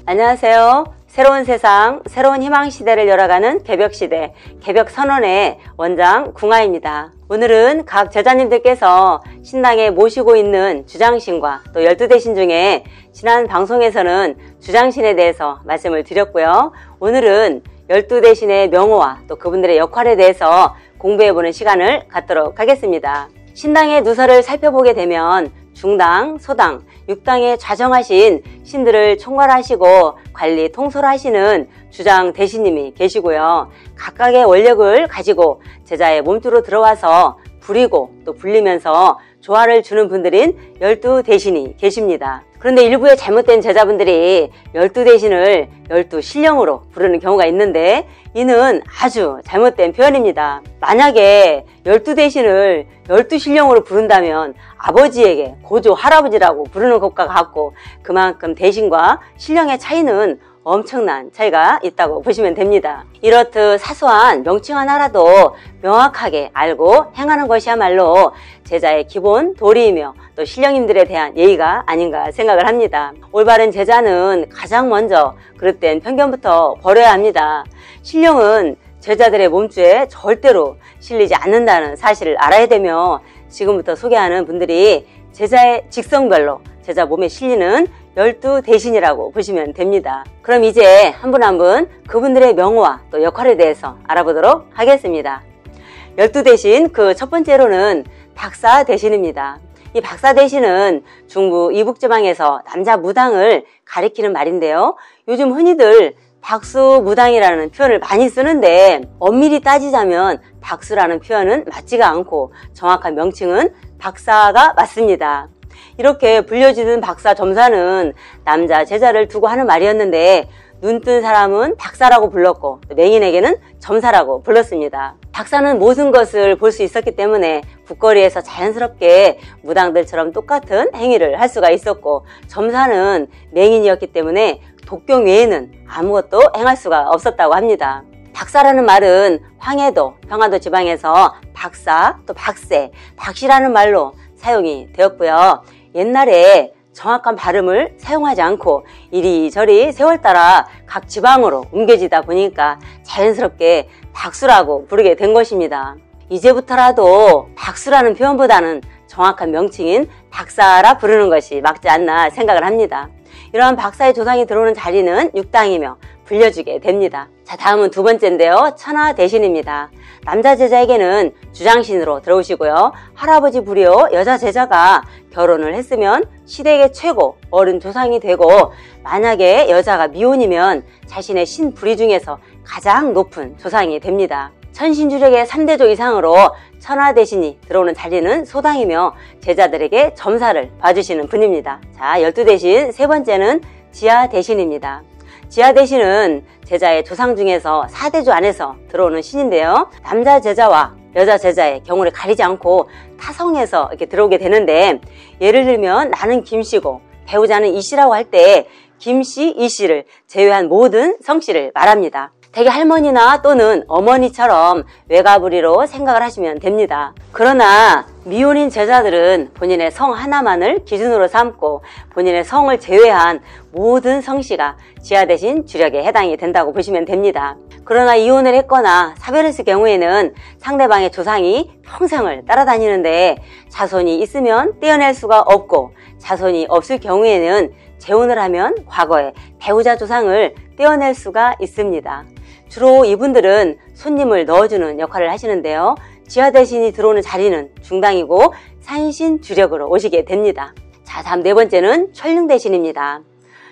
안녕하세요. 새로운 세상, 새로운 희망 시대를 열어가는 개벽시대, 개벽선언의 원장 궁아입니다. 오늘은 각 제자님들께서 신당에 모시고 있는 주장신과 또 12대신 중에 지난 방송에서는 주장신에 대해서 말씀을 드렸고요. 오늘은 12대신의 명호와 또 그분들의 역할에 대해서 공부해보는 시간을 갖도록 하겠습니다. 신당의 누설을 살펴보게 되면 중당, 소당, 육당에 좌정하신 신들을 총괄하시고 관리 통솔하시는 주장 대신님이 계시고요. 각각의 원력을 가지고 제자의 몸투로 들어와서 부리고 또 불리면서 조화를 주는 분들인 12대신이 계십니다. 그런데 일부의 잘못된 제자분들이 12대신을 12신령으로 부르는 경우가 있는데 이는 아주 잘못된 표현입니다. 만약에 12대신을 12신령으로 부른다면 아버지에게 고조 할아버지라고 부르는 것과 같고 그만큼 대신과 신령의 차이는 엄청난 차이가 있다고 보시면 됩니다. 이렇듯 사소한 명칭 하나라도 명확하게 알고 행하는 것이야말로 제자의 기본 도리이며 또 신령님들에 대한 예의가 아닌가 생각을 합니다. 올바른 제자는 가장 먼저 그릇된 편견부터 버려야 합니다. 신령은 제자들의 몸주에 절대로 실리지 않는다는 사실을 알아야 되며 지금부터 소개하는 분들이 제자의 직성별로 제자 몸에 실리는 12대신이라고 보시면 됩니다. 그럼 이제 한 분 한 분 그분들의 명호와 또 역할에 대해서 알아보도록 하겠습니다. 12대신 그 첫 번째로는 박사대신입니다. 이 박사대신은 중부 이북지방에서 남자 무당을 가리키는 말인데요. 요즘 흔히들 박수무당이라는 표현을 많이 쓰는데 엄밀히 따지자면 박수라는 표현은 맞지가 않고 정확한 명칭은 박사가 맞습니다. 이렇게 불려지는 박사 점사는 남자 제자를 두고 하는 말이었는데 눈뜬 사람은 박사라고 불렀고 맹인에게는 점사라고 불렀습니다. 박사는 모든 것을 볼 수 있었기 때문에 국거리에서 자연스럽게 무당들처럼 똑같은 행위를 할 수가 있었고 점사는 맹인이었기 때문에 독경 외에는 아무것도 행할 수가 없었다고 합니다. 박사라는 말은 황해도, 평안도 지방에서 박사, 또 박세, 박씨라는 말로 사용이 되었고요. 옛날에 정확한 발음을 사용하지 않고 이리저리 세월 따라 각 지방으로 옮겨지다 보니까 자연스럽게 박수라고 부르게 된 것입니다. 이제부터라도 박수라는 표현보다는 정확한 명칭인 박사라 부르는 것이 맞지 않나 생각을 합니다. 이러한 박사의 조상이 들어오는 자리는 육당이며 불려주게 됩니다. 자, 다음은 두 번째인데요. 천하대신입니다. 남자 제자에게는 주장신으로 들어오시고요. 할아버지 부려 여자 제자가 결혼을 했으면 시댁의 최고 어른 조상이 되고 만약에 여자가 미혼이면 자신의 신부리 중에서 가장 높은 조상이 됩니다. 천신주력의 3대조 이상으로 천하대신이 들어오는 자리는 소당이며 제자들에게 점사를 봐주시는 분입니다. 자, 12대신 세 번째는 지하대신입니다. 지하대신은 제자의 조상 중에서 4대조 안에서 들어오는 신인데요. 남자 제자와 여자 제자의 경우를 가리지 않고 타성에서 이렇게 들어오게 되는데 예를 들면 나는 김씨고 배우자는 이씨라고 할 때 김씨, 이씨를 제외한 모든 성씨를 말합니다. 대개 할머니나 또는 어머니처럼 외가부리로 생각을 하시면 됩니다. 그러나 미혼인 제자들은 본인의 성 하나만을 기준으로 삼고 본인의 성을 제외한 모든 성씨가 지하대신 주력에 해당이 된다고 보시면 됩니다. 그러나 이혼을 했거나 사별했을 경우에는 상대방의 조상이 평생을 따라다니는데 자손이 있으면 떼어낼 수가 없고 자손이 없을 경우에는 재혼을 하면 과거에 배우자 조상을 떼어낼 수가 있습니다. 주로 이분들은 손님을 넣어주는 역할을 하시는데요. 지하대신이 들어오는 자리는 중당이고 산신주력으로 오시게 됩니다. 자, 다음 네 번째는 천룡대신입니다.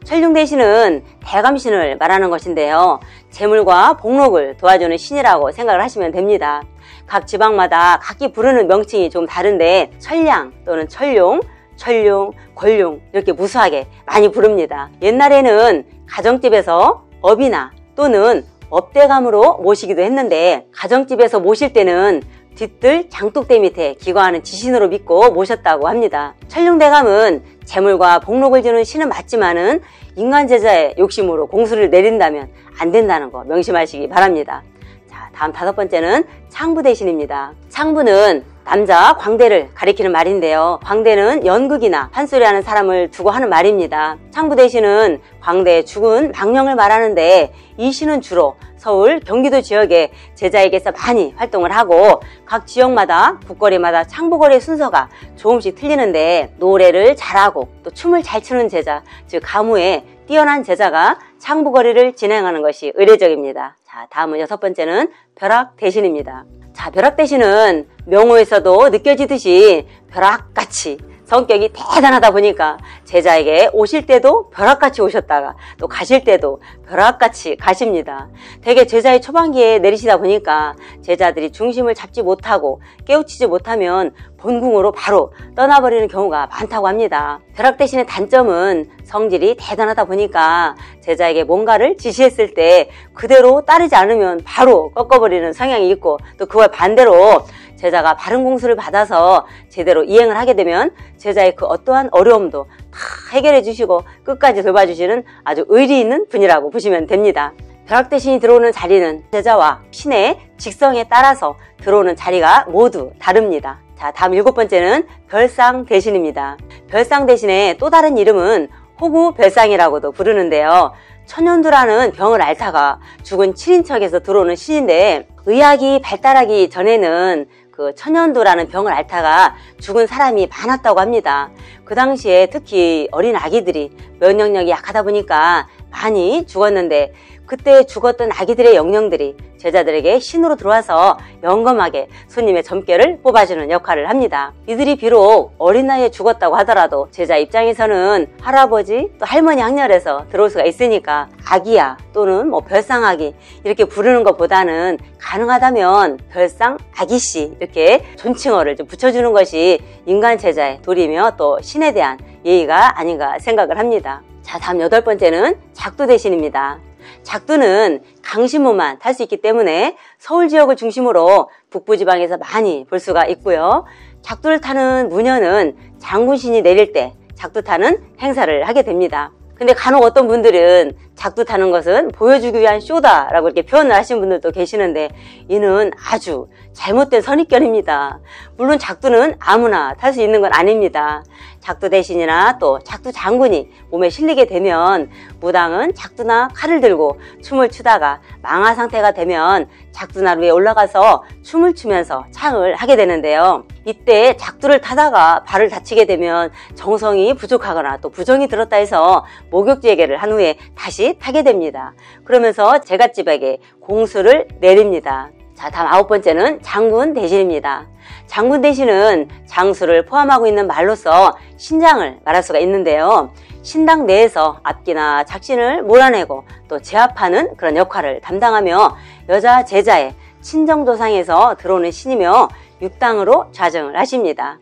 천룡대신은 대감신을 말하는 것인데요. 재물과 복록을 도와주는 신이라고 생각을 하시면 됩니다. 각 지방마다 각기 부르는 명칭이 좀 다른데 천량 또는 천룡, 천룡, 권룡 이렇게 무수하게 많이 부릅니다. 옛날에는 가정집에서 업이나 또는 업대감으로 모시기도 했는데 가정집에서 모실 때는 뒤뜰 장독대 밑에 기거하는 지신으로 믿고 모셨다고 합니다. 천룡대감은 재물과 복록을 주는 신은 맞지만은 인간 제자의 욕심으로 공수를 내린다면 안 된다는 거 명심하시기 바랍니다. 자, 다음 5번째는 창부 대신입니다. 창부는 남자 광대를 가리키는 말인데요. 광대는 연극이나 판소리하는 사람을 두고 하는 말입니다. 창부 대신은 광대의 죽은 망령을 말하는데 이 시는 주로 서울, 경기도 지역의 제자에게서 많이 활동을 하고 각 지역마다 국거리마다 창부거리의 순서가 조금씩 틀리는데 노래를 잘하고 또 춤을 잘 추는 제자, 즉 가무에 뛰어난 제자가 창부거리를 진행하는 것이 의례적입니다. 자, 다음은 6번째는 벼락 대신입니다. 자, 벼락 대신은 명호에서도 느껴지듯이 벼락같이 성격이 대단하다 보니까 제자에게 오실 때도 벼락같이 오셨다가 또 가실 때도 벼락같이 가십니다. 대개 제자의 초반기에 내리시다 보니까 제자들이 중심을 잡지 못하고 깨우치지 못하면 본궁으로 바로 떠나버리는 경우가 많다고 합니다. 벼락 대신의 단점은 성질이 대단하다 보니까 제자에게 뭔가를 지시했을 때 그대로 따르지 않으면 바로 꺾어버리는 성향이 있고 또 그와 반대로 제자가 바른 공수를 받아서 제대로 이행을 하게 되면 제자의 그 어떠한 어려움도 다 해결해 주시고 끝까지 돌봐주시는 아주 의리 있는 분이라고 보시면 됩니다. 벼락 대신이 들어오는 자리는 제자와 신의 직성에 따라서 들어오는 자리가 모두 다릅니다. 자, 다음 7번째는 별상 대신입니다. 별상 대신의 또 다른 이름은 호구별상이라고도 부르는데요. 천연두라는 병을 앓다가 죽은 7인척에서 들어오는 신인데 의학이 발달하기 전에는 그 천연두라는 병을 앓다가 죽은 사람이 많았다고 합니다. 그 당시에 특히 어린 아기들이 면역력이 약하다 보니까 많이 죽었는데 그때 죽었던 아기들의 영령들이 제자들에게 신으로 들어와서 영검하게 손님의 점괘를 뽑아주는 역할을 합니다. 이들이 비록 어린 나이에 죽었다고 하더라도 제자 입장에서는 할아버지 또 할머니 학렬에서 들어올 수가 있으니까 아기야 또는 별상아기 이렇게 부르는 것보다는 가능하다면 별상 아기씨 이렇게 존칭어를 좀 붙여주는 것이 인간 제자의 도리며 또 신에 대한 예의가 아닌가 생각을 합니다. 자, 다음 8번째는 작두 대신입니다. 작두는 강신모만 탈 수 있기 때문에 서울 지역을 중심으로 북부지방에서 많이 볼 수가 있고요. 작두를 타는 무녀는 장군신이 내릴 때 작두 타는 행사를 하게 됩니다. 근데 간혹 어떤 분들은 작두 타는 것은 보여주기 위한 쇼다라고 이렇게 표현을 하시는 분들도 계시는데 이는 아주 잘못된 선입견입니다. 물론 작두는 아무나 탈 수 있는 건 아닙니다. 작두 대신이나 또 작두 장군이 몸에 실리게 되면 무당은 작두나 칼을 들고 춤을 추다가 망화 상태가 되면 작두날 위에 올라가서 춤을 추면서 창을 하게 되는데요. 이때 작두를 타다가 발을 다치게 되면 정성이 부족하거나 또 부정이 들었다 해서 목욕제계를 한 후에 다시 타게 됩니다. 그러면서 제갓집에게 공수를 내립니다. 자, 다음 9번째는 장군 대신입니다. 장군 대신은 장수를 포함하고 있는 말로서 신장을 말할 수가 있는데요. 신당 내에서 앞기나 작신을 몰아내고 또 제압하는 그런 역할을 담당하며 여자 제자의 친정도상에서 들어오는 신이며 육당으로 좌정을 하십니다.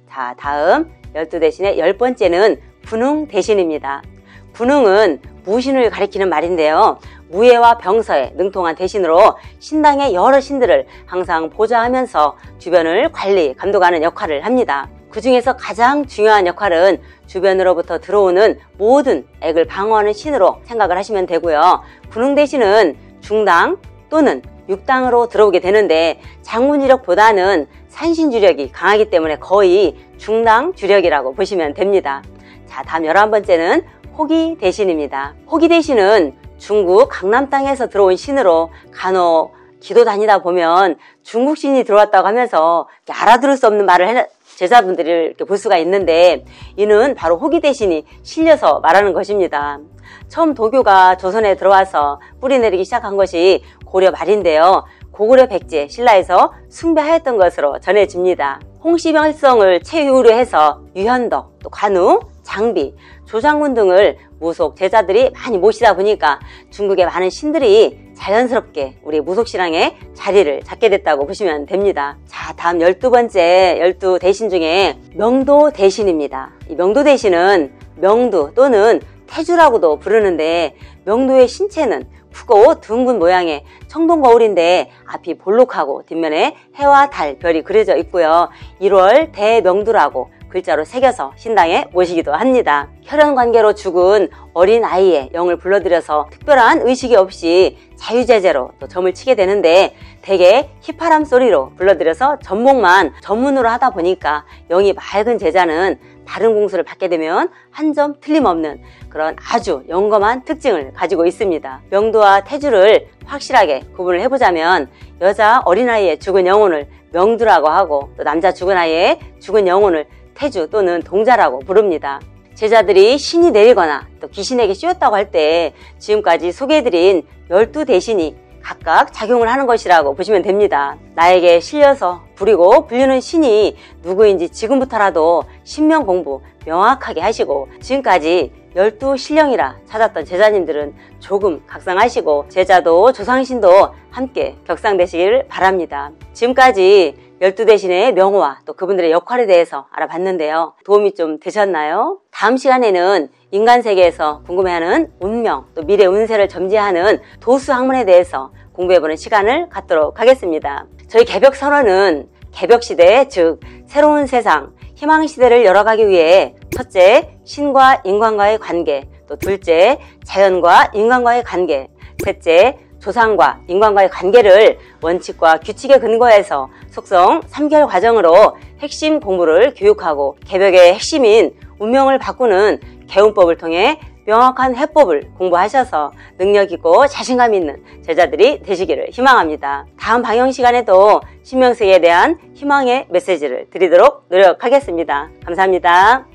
자, 다음 12대신의 10번째는 군웅 대신입니다. 군웅은 무신을 가리키는 말인데요. 무예와 병서에 능통한 대신으로 신당의 여러 신들을 항상 보좌하면서 주변을 관리, 감독하는 역할을 합니다. 그 중에서 가장 중요한 역할은 주변으로부터 들어오는 모든 액을 방어하는 신으로 생각을 하시면 되고요. 군웅 대신은 중당 또는 육당으로 들어오게 되는데 장군주력보다는 산신주력이 강하기 때문에 거의 중당 주력이라고 보시면 됩니다. 자, 다음 11번째는 호기 대신입니다. 호기 대신은 중국 강남 땅에서 들어온 신으로 간혹 기도 다니다 보면 중국 신이 들어왔다고 하면서 알아들을 수 없는 말을 제자분들을 이렇게 볼 수가 있는데 이는 바로 호기 대신이 실려서 말하는 것입니다. 처음 도교가 조선에 들어와서 뿌리 내리기 시작한 것이 고려 말인데요. 고구려 백제 신라에서 숭배하였던 것으로 전해집니다. 홍씨병성을 최유로 해서 유현덕, 또 관우, 장비, 조장군 등을 무속 제자들이 많이 모시다 보니까 중국의 많은 신들이 자연스럽게 우리 무속신앙에 자리를 잡게 됐다고 보시면 됩니다. 자, 다음 12번째 12대신 중에 명도 대신입니다. 이 명도 대신은 명두 또는 태주라고도 부르는데 명도의 신체는 크고 둥근 모양의 청동 거울인데 앞이 볼록하고 뒷면에 해와 달, 별이 그려져 있고요. 1월 대명두라고 글자로 새겨서 신당에 모시기도 합니다. 혈연관계로 죽은 어린아이의 영을 불러들여서 특별한 의식이 없이 자유제재로 또 점을 치게 되는데, 대개 휘파람 소리로 불러들여서 전목만 전문으로 하다 보니까 영이 맑은 제자는 다른 공수를 받게 되면 한 점 틀림없는 그런 아주 영검한 특징을 가지고 있습니다. 명두와 태주를 확실하게 구분을 해보자면, 여자 어린아이의 죽은 영혼을 명두라고 하고, 또 남자 죽은 아이의 죽은 영혼을 태주 또는 동자라고 부릅니다. 제자들이 신이 내리거나 또 귀신에게 씌웠다고 할 때 지금까지 소개해드린 12대신이 각각 작용을 하는 것이라고 보시면 됩니다. 나에게 실려서 부리고 불리는 신이 누구인지 지금부터라도 신명 공부 명확하게 하시고, 지금까지 12신령이라 찾았던 제자님들은 조금 각성하시고 제자도 조상신도 함께 격상되시기를 바랍니다. 지금까지 12대신의 명호와 또 그분들의 역할에 대해서 알아봤는데요. 도움이 좀 되셨나요? 다음 시간에는 인간 세계에서 궁금해하는 운명, 또 미래 운세를 점지하는 도수학문에 대해서 공부해보는 시간을 갖도록 하겠습니다. 저희 개벽선언은 개벽시대, 즉 새로운 세상, 희망시대를 열어가기 위해 첫째, 신과 인간과의 관계, 또 둘째, 자연과 인간과의 관계, 셋째, 조상과 인간과의 관계를 원칙과 규칙에 근거해서 속성 3개월 과정으로 핵심 공부를 교육하고, 개벽의 핵심인 운명을 바꾸는 개운법을 통해 명확한 해법을 공부하셔서 능력있고 자신감 있는 제자들이 되시기를 희망합니다. 다음 방영 시간에도 신명세계에 대한 희망의 메시지를 드리도록 노력하겠습니다. 감사합니다.